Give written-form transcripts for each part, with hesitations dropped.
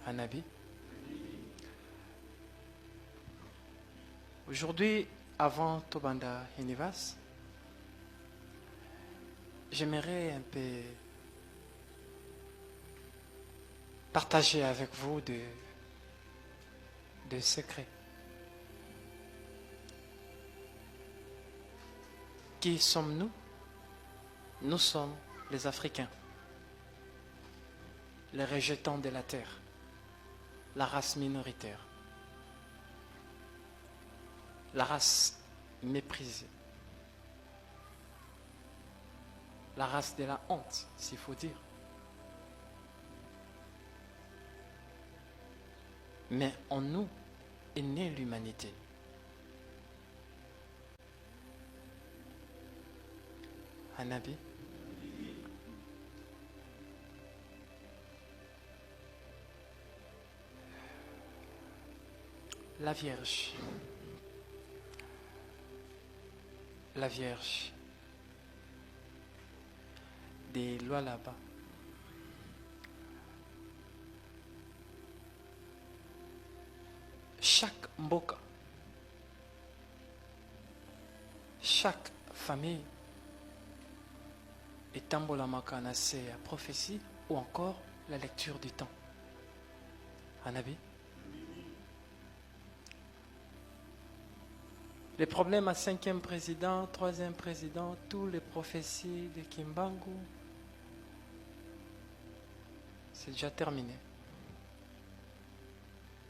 Hanabi. Aujourd'hui, avant Tobanda Hinivas, j'aimerais un peu partager avec vous des secrets. Qui sommes-nous? Nous sommes les Africains, les rejetants de la terre, la race minoritaire, la race méprisée, la race de la honte, s'il faut dire. Mais en nous est née l'humanité. Hanabi. La Vierge. La Vierge. Des lois là-bas. Chaque mboka, chaque famille est embolamaka na la prophétie ou encore la lecture du temps. Hanabi. Les problèmes à 5e président, 3e président, tous les prophéties de Kimbangu, c'est déjà terminé.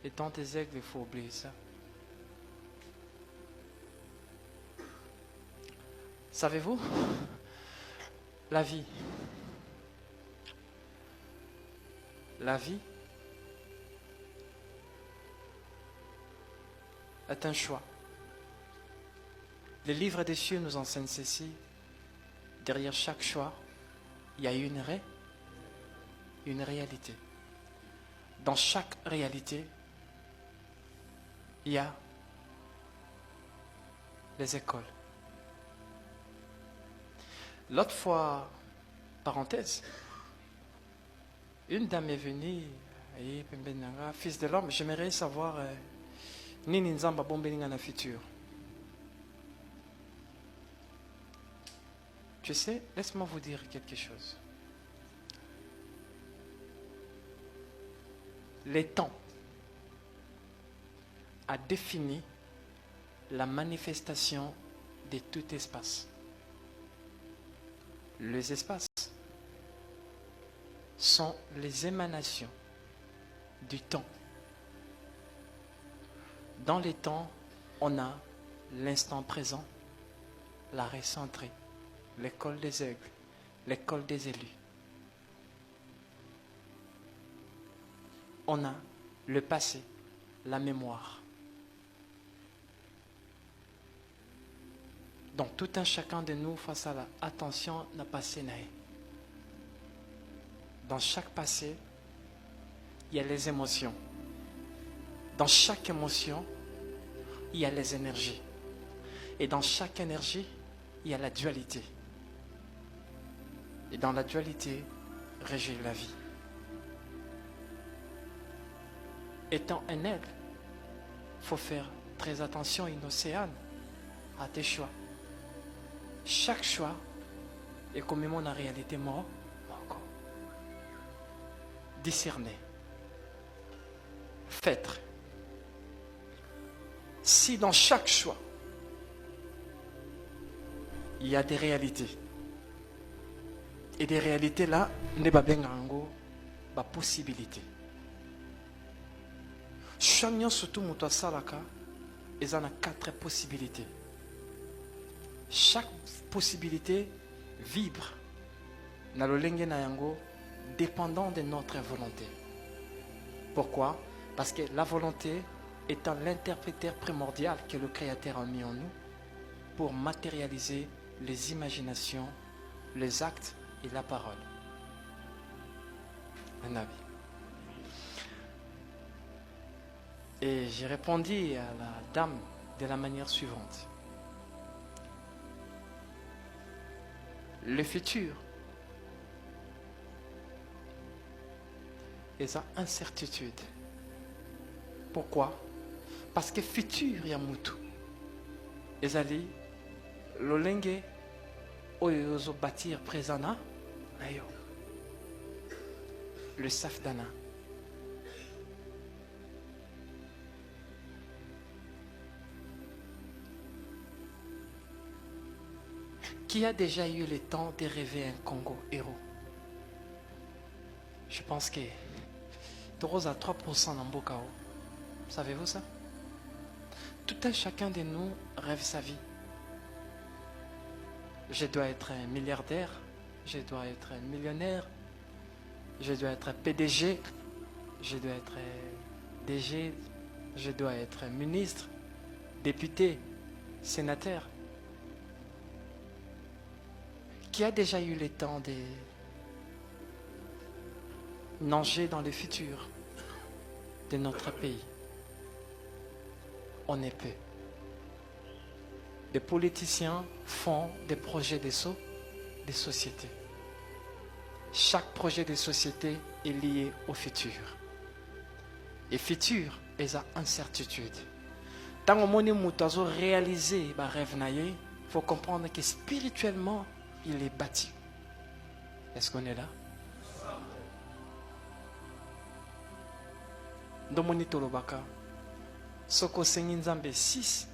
Et dans tes aigles, il faut oublier ça. Savez-vous, la vie est un choix. Les livres des cieux nous enseignent ceci. Derrière chaque choix, il y a une réalité. Dans chaque réalité, il y a les écoles. L'autre fois, parenthèse, une dame est venue, fils de l'homme, j'aimerais savoir nini nzamba bombelinga na futur. Tu sais, laisse-moi vous dire quelque chose. Les temps a défini la manifestation de tout espace. Les espaces sont les émanations du temps. Dans les temps, on a l'instant présent, la récentrée, l'école des aigles, l'école des élus. On a le passé, la mémoire. Donc tout un chacun de nous face à la attention n'a passé naï. Dans chaque passé, il y a les émotions. Dans chaque émotion, il y a les énergies. Et dans chaque énergie, il y a la dualité. Et dans la dualité, régit la vie. Étant un aigle, il faut faire très attention, une océane, à tes choix. Chaque choix est comme la réalité mort, encore. Discerner. Faire. Si dans chaque choix, il y a des réalités, et des réalités là, ne pas bien pas possibilité. Chagnon surtout muto salaka, ils en a 4 possibilités. Chaque possibilité vibre na lolenge na yango dépendant de notre volonté. Pourquoi? Parce que la volonté étant l'interpréteur primordial que le Créateur a mis en nous pour matérialiser les imaginations, les actes et la parole. Un avis. Et j'ai répondu à la dame de la manière suivante. Le futur eza incertitude. Pourquoi? Parce que futur ya mutu ezali lolenge oyo ozo bâtir présent na yo. Le safdana. Qui a déjà eu le temps de rêver un Congo héros? Je pense que Toros à 3% dans Bokao. Savez-vous ça? Tout un chacun de nous rêve sa vie. Je dois être un milliardaire, je dois être un millionnaire, je dois être PDG, je dois être DG, je dois être ministre, député, sénateur. Qui a déjà eu le temps de nager dans le futur de notre pays? On est peu. Des politiciens font des projets de société. Chaque projet de société est lié au futur. Et futur est à incertitude. Tant que on réaliser le rêve, il faut comprendre que spirituellement, il est bâti. Est-ce qu'on est là? Domoni Tolobaka, Soko Senginzambe 6,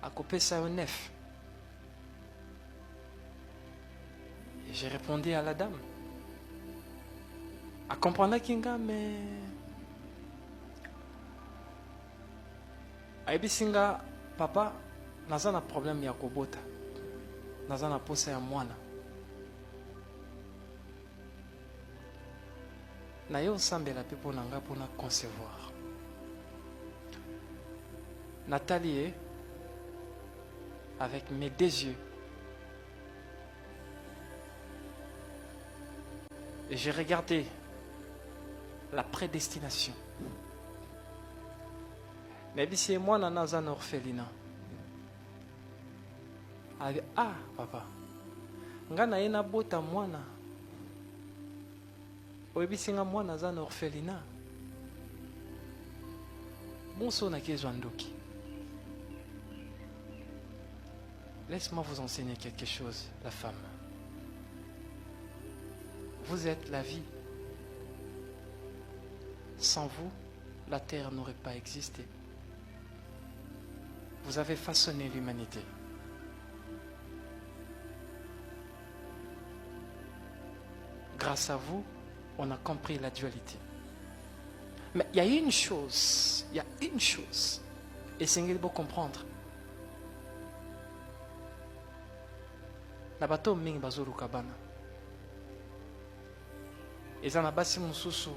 à Kopesa 9. Et j'ai répondu à la dame. À comprendre Kinga, mais. Aibisinga, papa, n'a un problème ya kobota. Naza na posa ya mwana. Na yo sambela pe pona nga pona concevoir. Nathalie, avec mes deux yeux, et j'ai regardé la prédestination. Mais si moi naza na orphelinat. Ah, papa, ngana ena bota mwana. Oebisinga mwana za na orphelinat. Bonso na kezwa ndoki. Laisse-moi vous enseigner quelque chose, la femme. Vous êtes la vie. Sans vous, la terre n'aurait pas existé. Vous avez façonné l'humanité. Grâce à vous, on a compris la dualité. Mais il y a une chose, et c'est qu'il faut comprendre. Na bato mingi bazoluka bana. Eza na basi mususu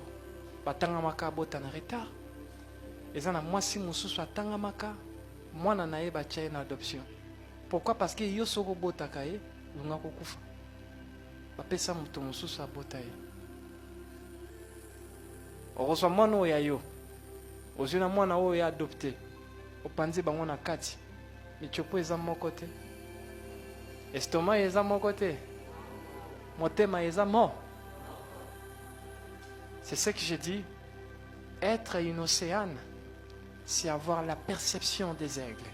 batangamaka bota na retard. Eza na mwasi mususu atangamaka mwana na ye batia na adoption. Pourquoi? Parce que yo soko botaka ye lunga kokufa. Bapesa mutu mususu abota ye. Orozwa mwana oyo ya yo. Ozwi na mwana oyo ya adopté. Opanzi bango na kati. Michopo eza moko te. Estomac eza moko te. Motema eza mort. C'est ce que je dis. Être une océane, c'est avoir la perception des aigles.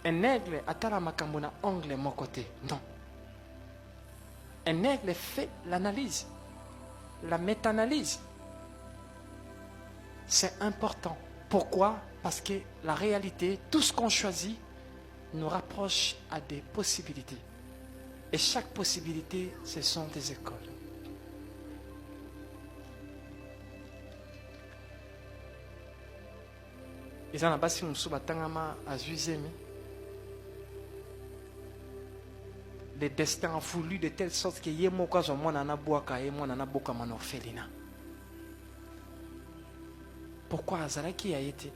Un aigle atala makambo na angle moko te. Non. Un aigle fait l'analyse, la méta-analyse. C'est important. Pourquoi? Parce que la réalité, tout ce qu'on choisit, nous rapproche à des possibilités. Et chaque possibilité, ce sont des écoles. Ils en ont basi musu batangama azuzemi. Le destin a voulu de telle sorte que yemoka zo mwana na boaka et mwana na boka man orphelinat. Pourquoi Azaraki a été?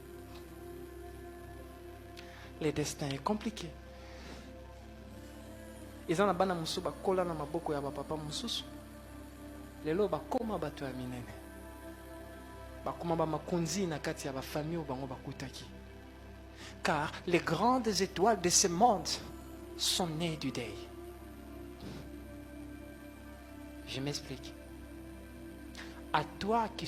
Le destin est compliqué. Ils en ont bana musu bakola na maboko ya papa mususu. Lelo bakoma bato ya minene. Bakoma ba makonzi na kati ya ba famille bango bakutaki. Car les grandes étoiles de ce monde sont nées du deuil. Je m'explique. À toi qui